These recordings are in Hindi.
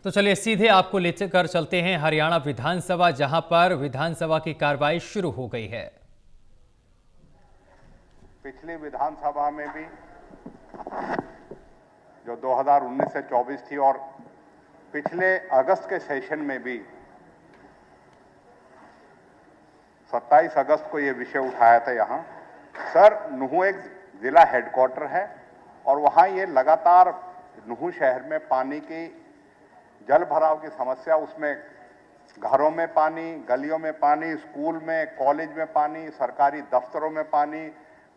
तो चलिए सीधे आपको लेकर चलते हैं हरियाणा विधानसभा, जहां पर विधानसभा की कार्रवाई शुरू हो गई है। पिछली विधानसभा में भी जो 2019 से 24 थी और पिछले अगस्त के सेशन में भी 27 अगस्त को यह विषय उठाया था यहां। सर, नुहू एक जिला हेडक्वार्टर है और वहां ये लगातार नुहू शहर में पानी की जल भराव की समस्या, उसमें घरों में पानी, गलियों में पानी, स्कूल में, कॉलेज में पानी, सरकारी दफ्तरों में पानी,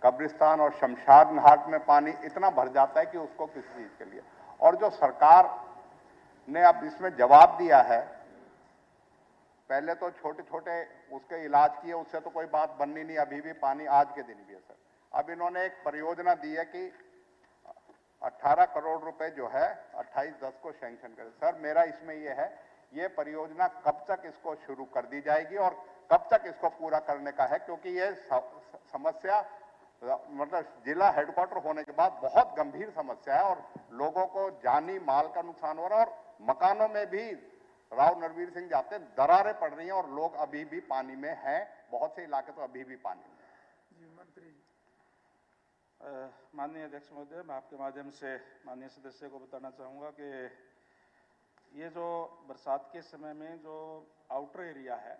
कब्रिस्तान और शमशान घाट में पानी इतना भर जाता है कि उसको किसी चीज के लिए, और जो सरकार ने अब इसमें जवाब दिया है, पहले तो छोटे छोटे उसके इलाज किए, उससे तो कोई बात बननी नहीं, अभी भी पानी आज के दिन भी है सर। अब इन्होंने एक परियोजना दी है कि 18 करोड़ रुपए जो है 28/10 को सैंक्शन करें। सर, मेरा इसमें यह है, ये परियोजना कब तक इसको शुरू कर दी जाएगी और कब तक इसको पूरा करने का है, क्योंकि ये समस्या मतलब जिला हेडक्वार्टर होने के बाद बहुत गंभीर समस्या है और लोगों को जानी माल का नुकसान हो रहा है और मकानों में भी राव नरवीर सिंह जाते दरारें पड़ रही हैं और लोग अभी भी पानी में हैं, बहुत से इलाके तो अभी भी पानी में। जी मंत्री जी। माननीय अध्यक्ष महोदय, मैं आपके माध्यम से माननीय सदस्य को बताना चाहूँगा कि ये जो बरसात के समय में जो आउटर एरिया है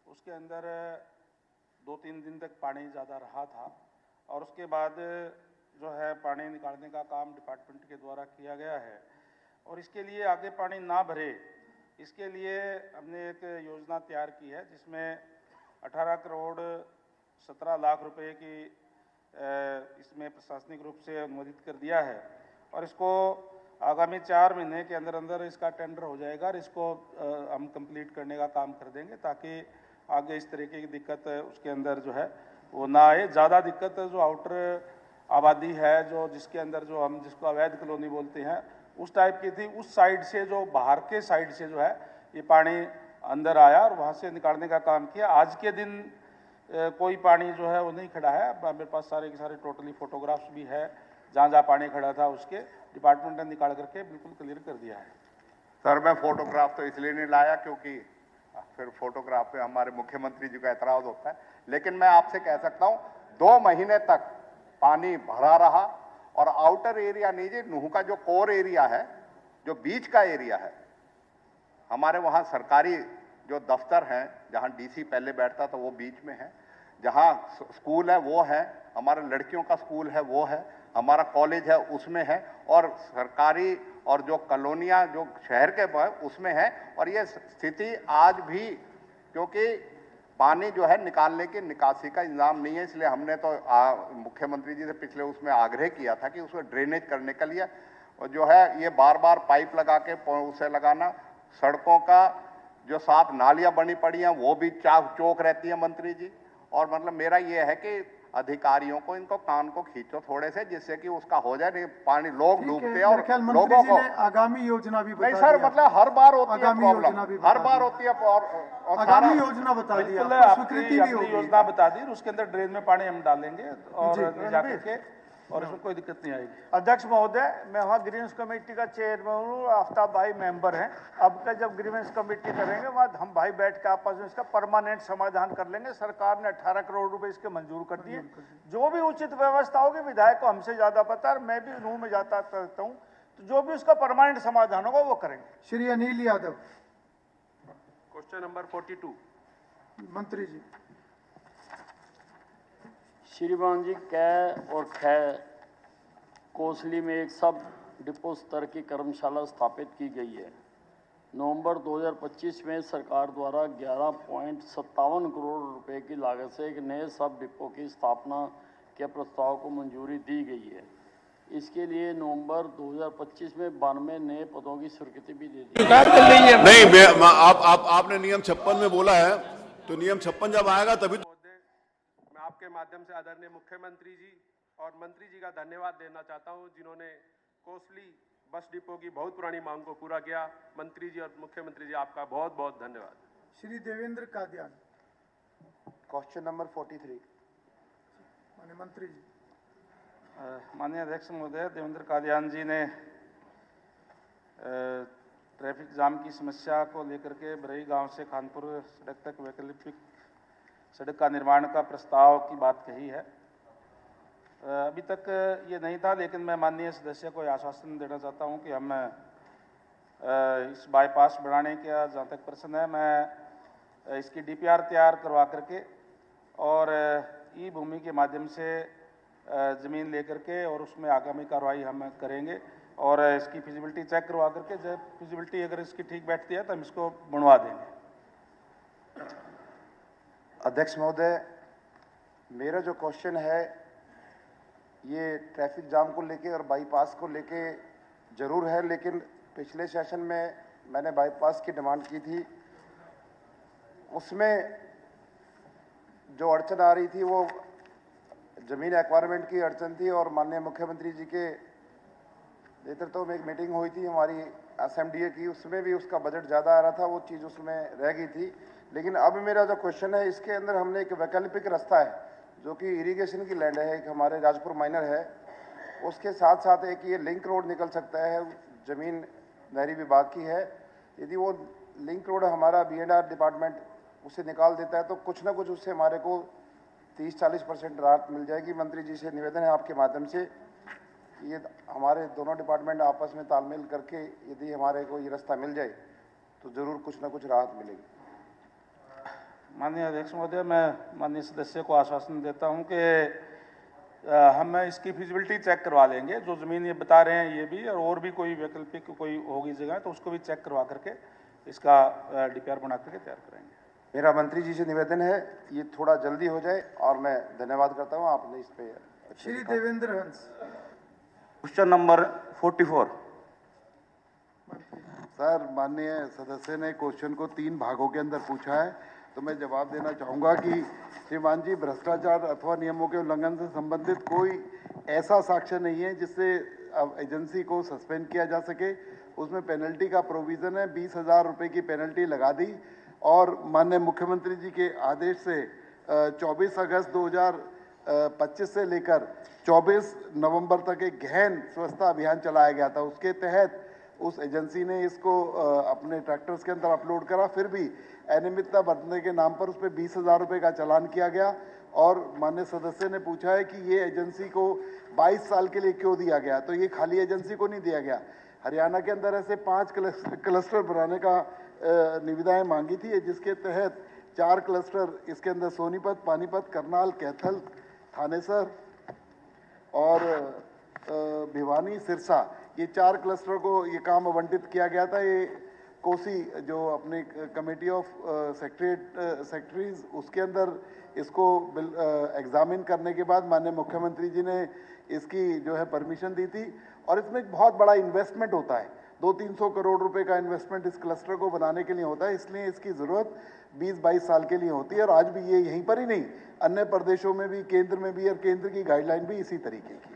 उसके अंदर 2-3 दिन तक पानी ज़्यादा रहा था और उसके बाद जो है पानी निकालने का काम डिपार्टमेंट के द्वारा किया गया है और इसके लिए आगे पानी ना भरे, इसके लिए हमने एक योजना तैयार की है जिसमें 18 करोड़ 17 लाख रुपए की इसमें प्रशासनिक रूप से अनुमोदित कर दिया है और इसको आगामी 4 महीने के अंदर अंदर इसका टेंडर हो जाएगा और इसको हम कंप्लीट करने का काम कर देंगे ताकि आगे इस तरीके की दिक्कत उसके अंदर जो है वो ना आए। ज़्यादा दिक्कत जो आउटर आबादी है, जो जिसके अंदर जो हम जिसको अवैध कॉलोनी बोलते हैं, उस टाइप की थी, उस साइड से जो बाहर के साइड से जो है ये पानी अंदर आया और वहाँ से निकालने का काम किया। आज के दिन कोई पानी जो है वो नहीं खड़ा है, मेरे पास सारे के सारे टोटली फोटोग्राफ्स भी है, जहाँ जहाँ पानी खड़ा था उसके डिपार्टमेंट ने निकाल करके बिल्कुल क्लियर कर दिया है। सर, मैं फोटोग्राफ तो इसलिए नहीं लाया क्योंकि फिर फोटोग्राफ पे हमारे मुख्यमंत्री जी का एतराज होता है, लेकिन मैं आपसे कह सकता हूं 2 महीने तक पानी भरा रहा और आउटर एरिया नहीं जी, नुहू का जो कोर एरिया है, जो बीच का एरिया है, हमारे वहां सरकारी जो दफ्तर हैं, जहां डीसी पहले बैठता था वो बीच में है, जहां स्कूल है वो है, हमारा लड़कियों का स्कूल है वो है, हमारा कॉलेज है उसमें है और सरकारी और जो कॉलोनियां जो शहर के उसमें है। और ये स्थिति आज भी, क्योंकि पानी जो है निकालने की निकासी का इंतजाम नहीं है, इसलिए हमने तो मुख्यमंत्री जी से पिछले उसमें आग्रह किया था कि उसको ड्रेनेज करने के लिए जो है ये बार बार पाइप लगा के उसे लगाना, सड़कों का जो 7 नालियां बनी पड़ी हैं वो भी चौक रहती है मंत्री जी। और मतलब मेरा ये है कि अधिकारियों को इनको कान को खींचो थोड़े से, जिससे कि उसका हो जाए, नहीं पानी लोग डूबते हैं और लोगों को आगामी योजना भी बता नहीं सर, मतलब हर बार होती है प्रॉब्लम, हर बार होती है और आगामी योजना बता दी, स्वीकृति भी होगी, योजना बता दी, उसके अंदर ड्रेन में पानी हम डालेंगे और जाकर के और इसमें कोई दिक्कत नहीं आएगी। अध्यक्ष महोदय, मैं वहाँ ग्रीवेंस कमेटी का चेयरमैन हूँ, आफ्ताब भाई मेंबर हैं। अब का जब ग्रीवेंस कमेटी करेंगे वहाँ हम भाई बैठ के आपस में इसका परमानेंट समाधान कर लेंगे। सरकार ने 18 करोड़ रुपए इसके मंजूर कर दिए, जो भी उचित व्यवस्था होगी, विधायक को हमसे ज्यादा पता है, मैं भी नुहू में जाता करता हूँ, तो जो भी उसका परमानेंट समाधान होगा वो करेंगे। श्री अनिल यादव। क्वेश्चन नंबर 42 मंत्री जी। श्रीमान जी, कै और खै कोसली में एक सब डिपो स्तर की कर्मशाला स्थापित की गई है। नवंबर 2025 में सरकार द्वारा 11.57 करोड़ रुपए की लागत से एक नए सब डिपो की स्थापना के प्रस्ताव को मंजूरी दी गई है। इसके लिए नवंबर 2025 में 92 नए पदों की स्वीकृति भी दे दी है। नहीं, आपने नियम 56 में बोला है, तो नियम 56 जब आएगा तभी मैं आपके माध्यम से आदरणीय मुख्यमंत्री जी और मंत्री जी का धन्यवाद देना चाहता हूं, जिन्होंने कोसली बस डिपो की बहुत पुरानी मांग को पूरा किया। मंत्री जी और मुख्यमंत्री जी, आपका बहुत बहुत धन्यवाद। श्री देवेंद्र कादियान। क्वेश्चन नंबर 43 माननीय मंत्री जी। माननीय अध्यक्ष महोदय, देवेंद्र कादियान जी ने ट्रैफिक जाम की समस्या को लेकर के बरई गांव से खानपुर सड़क तक वैकल्पिक सड़क का निर्माण का प्रस्ताव की बात कही है। अभी तक ये नहीं था, लेकिन मैं माननीय सदस्य को आश्वासन देना चाहता हूं कि हम इस बाईपास बनाने का जहाँ तक प्रश्न है, मैं इसकी डीपीआर तैयार करवा करके और ई भूमि के माध्यम से ज़मीन लेकर के और उसमें आगामी कार्रवाई हम करेंगे और इसकी फिजिबिलिटी चेक करवा करके जब फिजिबिलिटी अगर इसकी ठीक बैठती है तो हम इसको बनवा देंगे। अध्यक्ष महोदय, मेरा जो क्वेश्चन है ये ट्रैफिक जाम को लेके और बाईपास को लेके जरूर है, लेकिन पिछले सेशन में मैंने बाईपास की डिमांड की थी। उसमें जो अड़चन आ रही थी वो ज़मीन एक्वायरमेंट की अड़चन थी और माननीय मुख्यमंत्री जी के नेतृत्व में एक मीटिंग हुई थी हमारी एसएमडीए की, उसमें भी उसका बजट ज़्यादा आ रहा था, वो चीज़ उसमें रह गई थी। लेकिन अब मेरा जो क्वेश्चन है, इसके अंदर हमने एक वैकल्पिक रास्ता है जो कि इरिगेशन की लैंड है, एक हमारे राजपुर माइनर है, उसके साथ साथ एक ये लिंक रोड निकल सकता है, ज़मीन नहरी विभाग की है। यदि वो लिंक रोड हमारा बीएनआर डिपार्टमेंट उसे निकाल देता है तो कुछ ना कुछ उससे हमारे को 30-40% राहत मिल जाएगी। मंत्री जी से निवेदन है आपके माध्यम से, ये हमारे दोनों डिपार्टमेंट आपस में तालमेल करके यदि हमारे को ये रास्ता मिल जाए तो ज़रूर कुछ ना कुछ राहत मिलेगी। माननीय अध्यक्ष महोदय, मैं माननीय सदस्य को आश्वासन देता हूं कि हम इसकी फिजिबिलिटी चेक करवा लेंगे। जो ज़मीन ये बता रहे हैं ये भी, और भी कोई वैकल्पिक कोई होगी जगह तो उसको भी चेक करवा करके इसका डीपीआर बना करके तैयार करेंगे। मेरा मंत्री जी से निवेदन है ये थोड़ा जल्दी हो जाए और मैं धन्यवाद करता हूँ आपने इस पे। श्री देवेंद्र हंस। Question number 44। सर, माननीय सदस्य ने क्वेश्चन को 3 भागों के अंदर पूछा है, तो मैं जवाब देना चाहूँगा कि श्रीमान जी, भ्रष्टाचार अथवा नियमों के उल्लंघन से संबंधित कोई ऐसा साक्ष्य नहीं है जिससे एजेंसी को सस्पेंड किया जा सके। उसमें पेनल्टी का प्रोविज़न है, 20,000 रुपये की पेनल्टी लगा दी और माननीय मुख्यमंत्री जी के आदेश से 24 अगस्त 2025 से लेकर 24 नवंबर तक एक गहन स्वच्छता अभियान चलाया गया था। उसके तहत उस एजेंसी ने इसको अपने ट्रैक्टर्स के अंदर अपलोड करा, फिर भी अनियमितता बरतने के नाम पर उस पर 20,000 रुपये का चालान किया गया। और माननीय सदस्य ने पूछा है कि ये एजेंसी को 22 साल के लिए क्यों दिया गया, तो ये खाली एजेंसी को नहीं दिया गया। हरियाणा के अंदर ऐसे 5 क्लस्टर बनाने का निविदाएं मांगी थी, जिसके तहत 4 क्लस्टर इसके अंदर सोनीपत, पानीपत, करनाल, कैथल, थानेसर और भिवानी, सिरसा, ये 4 क्लस्टर को ये काम आवंटित किया गया था। ये कोसी जो अपने कमेटी ऑफ सेक्रेटरीज उसके अंदर इसको एग्जामिन करने के बाद माननीय मुख्यमंत्री जी ने इसकी जो है परमिशन दी थी। और इसमें एक बहुत बड़ा इन्वेस्टमेंट होता है, 200-300 करोड़ रुपए का इन्वेस्टमेंट इस क्लस्टर को बनाने के लिए होता है, इसलिए इसकी ज़रूरत 20-22 साल के लिए होती है। और आज भी ये यहीं पर ही नहीं, अन्य प्रदेशों में भी, केंद्र में भी, और केंद्र की गाइडलाइन भी इसी तरीके की।